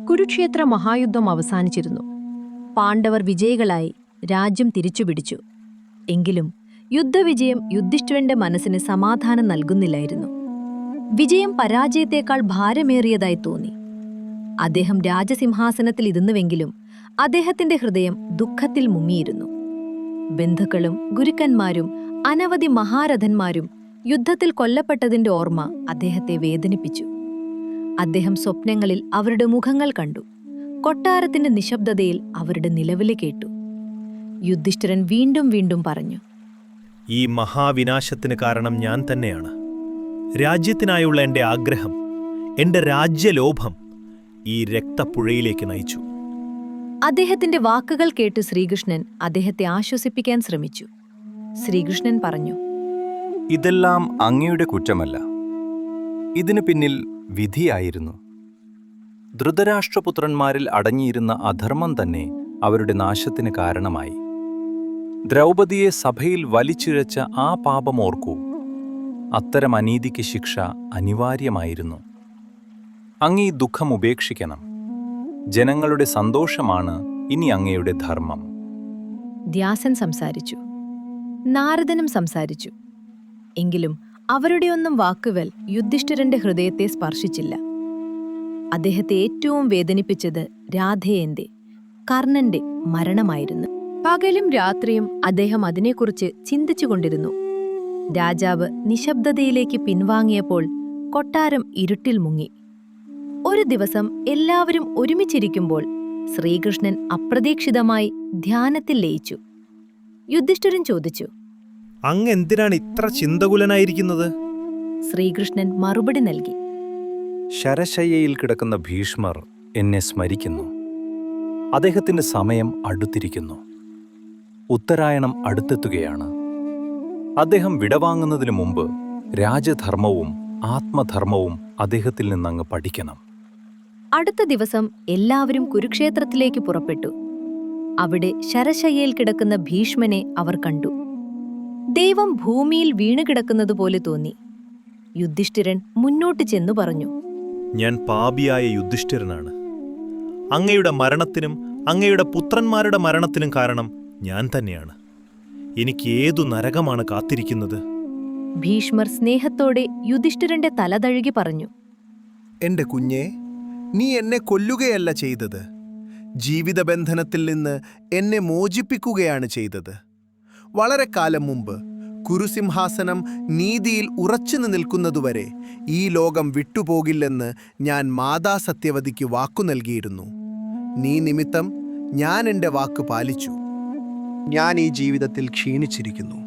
കുരുക്ഷേത്ര മഹായുദ്ധം അവസാനിച്ചിരുന്നു. പാണ്ഡവർ വിജയികളായി രാജ്യം തിരിച്ചുപിടിച്ചു. എങ്കിലും യുദ്ധവിജയം യുധിഷ്ഠിരന്റെ മനസ്സിന് സമാധാനം നൽകുന്നില്ലായിരുന്നു. വിജയം പരാജയത്തേക്കാൾ ഭാരമേറിയതായി തോന്നി. അദ്ദേഹം രാജസിംഹാസനത്തിൽ ഇരുന്നുവെങ്കിലും അദ്ദേഹത്തിന്റെ ഹൃദയം ദുഃഖത്തിൽ മുങ്ങിയിരുന്നു. ബന്ധുക്കളും ഗുരുക്കന്മാരും അനവധി മഹാരഥന്മാരും യുദ്ധത്തിൽ കൊല്ലപ്പെട്ടതിന്റെ ഓർമ്മ അദ്ദേഹത്തെ വേദനിപ്പിച്ചു. അദ്ദേഹം സ്വപ്നങ്ങളിൽ അവരുടെ മുഖങ്ങൾ കണ്ടു. കൊട്ടാരത്തിന്റെ നിശബ്ദതയിൽ അവരുടെ നിലവിളി കേട്ടു. യുധിഷ്ഠിരൻ വീണ്ടും വീണ്ടും പറഞ്ഞു, ഈ മഹാവിനാശത്തിന് കാരണം ഞാൻ തന്നെയാണ്. രാജ്യത്തിനായുള്ള എൻ്റെ ആഗ്രഹം, എൻ്റെ രാജ്യലോഭം ഈ രക്തപ്പുഴയിലേക്ക് നയിച്ചു. അദ്ദേഹത്തിന്റെ വാക്കുകൾ കേട്ട് ശ്രീകൃഷ്ണൻ അദ്ദേഹത്തെ ആശ്വസിപ്പിക്കാൻ ശ്രമിച്ചു. ശ്രീകൃഷ്ണൻ പറഞ്ഞു, ഇതെല്ലാം അങ്ങയുടെ കുറ്റമല്ല. ഇതിനു പിന്നിൽ വിധിയായിരുന്നു. ധൃതരാഷ്ട്രപുത്രന്മാരിൽ അടങ്ങിയിരുന്ന അധർമ്മം തന്നെ അവരുടെ നാശത്തിന് കാരണമായി. ദ്രൗപദിയെ സഭയിൽ വലിച്ചിഴച്ച ആ പാപമോർക്കൂ. അത്തരം അനീതിക്ക് ശിക്ഷ അനിവാര്യമായിരുന്നു. അങ്ങ് ഈ ദുഃഖം ഉപേക്ഷിക്കണം. ജനങ്ങളുടെ സന്തോഷമാണ് ഇനി അങ്ങയുടെ ധർമ്മം. ധ്യാസൻ സംസാരിച്ചു. നാരദനും സംസാരിച്ചു. എങ്കിലും അവരുടെയൊന്നും വാക്കുകൾ യുധിഷ്ഠിരന്റെ ഹൃദയത്തെ സ്പർശിച്ചില്ല. അദ്ദേഹത്തെ ഏറ്റവും വേദനിപ്പിച്ചത് രാധേയന്റെ, കർണന്റെ മരണമായിരുന്നു. പകലും രാത്രിയും അദ്ദേഹം അതിനെക്കുറിച്ച് ചിന്തിച്ചുകൊണ്ടിരുന്നു. രാജാവ് നിശബ്ദതയിലേക്ക് പിൻവാങ്ങിയപ്പോൾ കൊട്ടാരം ഇരുട്ടിൽ മുങ്ങി. ഒരു ദിവസം എല്ലാവരും ഒരുമിച്ചിരിക്കുമ്പോൾ ശ്രീകൃഷ്ണൻ അപ്രതീക്ഷിതമായി ധ്യാനത്തിൽ ലയിച്ചു. യുധിഷ്ഠിരൻ ചോദിച്ചു, അങ്ങ് എന്തിനാണ് ഇത്ര ചിന്തകുലനായിരിക്കുന്നത്? ശ്രീകൃഷ്ണൻ മറുപടി നൽകി, ശരശയ്യയിൽ കിടക്കുന്ന ഭീഷ്മർ എന്നെ സ്മരിക്കുന്നു. അദ്ദേഹത്തിന്റെ സമയം അടുത്തിരിക്കുന്നു. ഉത്തരായണം അടുത്തെത്തുകയാണ്. അദ്ദേഹം വിടവാങ്ങുന്നതിനു മുമ്പ് രാജധർമ്മവും ആത്മധർമ്മവും അദ്ദേഹത്തിൽ നിന്നങ്ങ് പഠിക്കണം. അടുത്ത ദിവസം എല്ലാവരും കുരുക്ഷേത്രത്തിലേക്ക് പുറപ്പെട്ടു. അവിടെ ശരശയ്യയിൽ കിടക്കുന്ന ഭീഷ്മനെ അവർ കണ്ടു. ദൈവം ഭൂമിയിൽ വീണുകിടക്കുന്നതുപോലെ തോന്നി. യുധിഷ്ഠിരൻ മുന്നോട്ട് ചെന്നു പറഞ്ഞു, ഞാൻ പാപിയായ യുധിഷ്ഠിരനാണ്. അങ്ങയുടെ മരണത്തിനും അങ്ങയുടെ പുത്രന്മാരുടെ മരണത്തിനും കാരണം ഞാൻ തന്നെയാണ്. എനിക്ക് ഏതു നരകമാണ് കാത്തിരിക്കുന്നത്? ഭീഷ്മർ സ്നേഹത്തോടെ യുധിഷ്ഠിരന്റെ തല തഴുകി പറഞ്ഞു, എന്റെ കുഞ്ഞേ, നീ എന്നെ കൊല്ലുകയല്ല ചെയ്തത്. ജീവിതബന്ധനത്തിൽ നിന്ന് എന്നെ മോചിപ്പിക്കുകയാണ് ചെയ്തത്. വളരെ കാലം മുമ്പ് കുരുസിംഹാസനം നീതിയിൽ ഉറച്ചു നിൽക്കുന്നതുവരെ ഈ ലോകം വിട്ടുപോകില്ലെന്ന് ഞാൻ മാതാ സത്യവതിക്ക് വാക്കു നൽകിയിരുന്നു. നീ നിമിത്തം ഞാൻ എൻ്റെ വാക്ക് പാലിച്ചു. ഞാൻ ഈ ജീവിതത്തിൽ ക്ഷീണിച്ചിരിക്കുന്നു.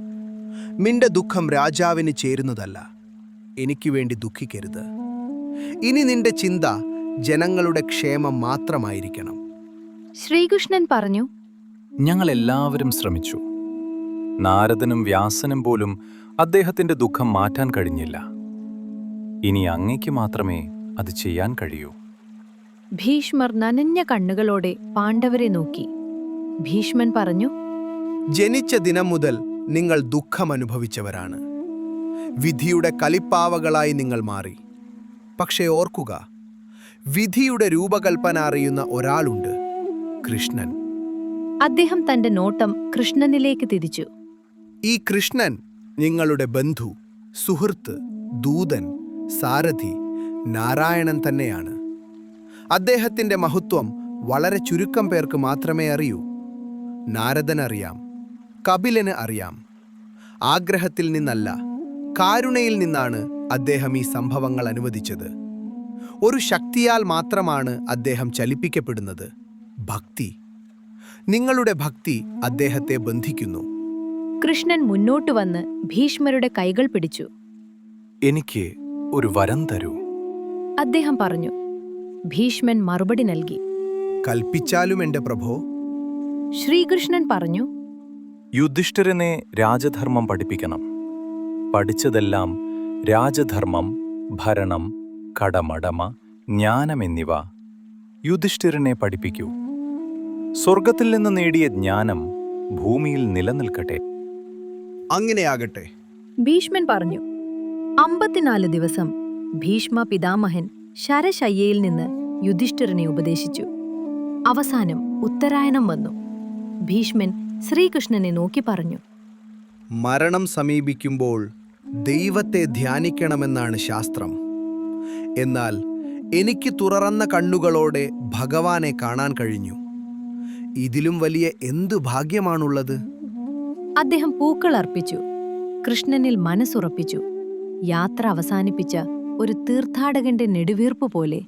നിന്റെ ദുഃഖം രാജാവിന് ചേരുന്നതല്ല. എനിക്ക് വേണ്ടി ദുഃഖിക്കരുത്. ഇനി നിന്റെ ചിന്ത ജനങ്ങളുടെ ക്ഷേമം മാത്രമായിരിക്കണം. ശ്രീകൃഷ്ണൻ പറഞ്ഞു, ഞങ്ങളെല്ലാവരും ശ്രമിച്ചു. നാരദനും വ്യാസനും പോലും അദ്ദേഹത്തിന്റെ ദുഃഖം മാറ്റാൻ കഴിഞ്ഞില്ല. ഇനി അങ്ങയ്ക്ക് മാത്രമേ അത് ചെയ്യാൻ കഴിയൂ. ഭീഷ്മർ നനഞ്ഞ കണ്ണുകളോടെ പാണ്ഡവരെ നോക്കി. ഭീഷ്മൻ പറഞ്ഞു, ജനിച്ച ദിനം മുതൽ നിങ്ങൾ ദുഃഖമനുഭവിച്ചവരാണ്. വിധിയുടെ കലിപ്പാവകളായി നിങ്ങൾ മാറി. പക്ഷേ ഓർക്കുക, വിധിയുടെ രൂപകൽപ്പന അറിയുന്ന ഒരാളുണ്ട്, കൃഷ്ണൻ. അദ്ദേഹം തന്റെ നോട്ടം കൃഷ്ണനിലേക്ക് തിരിച്ചു. ഈ കൃഷ്ണൻ നിങ്ങളുടെ ബന്ധു, സുഹൃത്ത്, ദൂതൻ, സാരഥി, നാരായണൻ തന്നെയാണ്. അദ്ദേഹത്തിന്റെ മഹത്വം വളരെ ചുരുക്കം പേർക്ക് മാത്രമേ അറിയൂ. നാരദനറിയാം, കപിലന് അറിയാം. ആഗ്രഹത്തിൽ നിന്നല്ല, കാരുണയിൽ നിന്നാണ് അദ്ദേഹം ഈ സംഭവങ്ങൾ അനുവദിച്ചത്. ഒരു ശക്തിയാൽ മാത്രമാണ് അദ്ദേഹം ചലിപ്പിക്കപ്പെടുന്നത്, ഭക്തി. നിങ്ങളുടെ ഭക്തി അദ്ദേഹത്തെ ബന്ധിക്കുന്നു. കൃഷ്ണൻ മുന്നോട്ട് വന്ന് ഭീഷ്മരുടെ കൈകൾ പിടിച്ചു. എനിക്ക് ഒരു വരം തരൂ, അദ്ദേഹം പറഞ്ഞു. ഭീഷ്മൻ മറുപടി നൽകി. കൽപ്പിച്ചാലും എന്റെ പ്രഭോ. ശ്രീകൃഷ്ണൻ പറഞ്ഞു, യുധിഷ്ഠിരനെ രാജധർമ്മം പഠിപ്പിക്കണം. പഠിച്ചതെല്ലാം രാജധർമ്മം, ഭരണം, കടമടമ, ജ്ഞാനം എന്നിവ യുധിഷ്ഠിരനെ പഠിപ്പിക്കൂ. സ്വർഗത്തിൽ നിന്ന് നേടിയ ജ്ഞാനം ഭൂമിയിൽ നിലനിൽക്കട്ടെ. അങ്ങനെയാകട്ടെ. ഭീഷ്മൻ പറഞ്ഞു. 54 ദിവസം ഭീഷ്മ പിതാമഹൻ ശരശയ്യയിൽ നിന്ന് യുധിഷ്ഠിരനെ ഉപദേശിച്ചു. അവസാനം ഉത്തരായനം വന്നു. ഭീഷ്മൻ ശ്രീകൃഷ്ണനെ നോക്കി പറഞ്ഞു: മരണം സമീപിക്കുമ്പോൾ ദൈവത്തെ ധ്യാനിക്കണമെന്നാണ് ശാസ്ത്രം. എന്നാൽ എനിക്ക് തുറന്ന കണ്ണുകളോടെ ഭഗവാനെ കാണാൻ കഴിഞ്ഞു. ഇതിലും വലിയ എന്തു ഭാഗ്യമാണുള്ളത്? അദ്ദേഹം പൂക്കൾ അർപ്പിച്ചു, കൃഷ്ണനിൽ മനസ്സുറപ്പിച്ചു. യാത്ര അവസാനിപ്പിച്ച ഒരു തീർത്ഥാടകന്റെ നെടുവീർപ്പ് പോലെ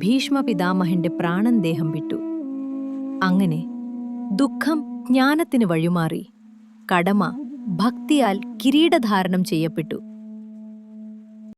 ഭീഷ്മപിതാമഹന്റെ പ്രാണൻ ദേഹം വിട്ടു. അങ്ങനെ ദുഃഖം ജ്ഞാനത്തിന് വഴിമാറി, കടമ ഭക്തിയാൽ കിരീടധാരണം ചെയ്യപ്പെട്ടു.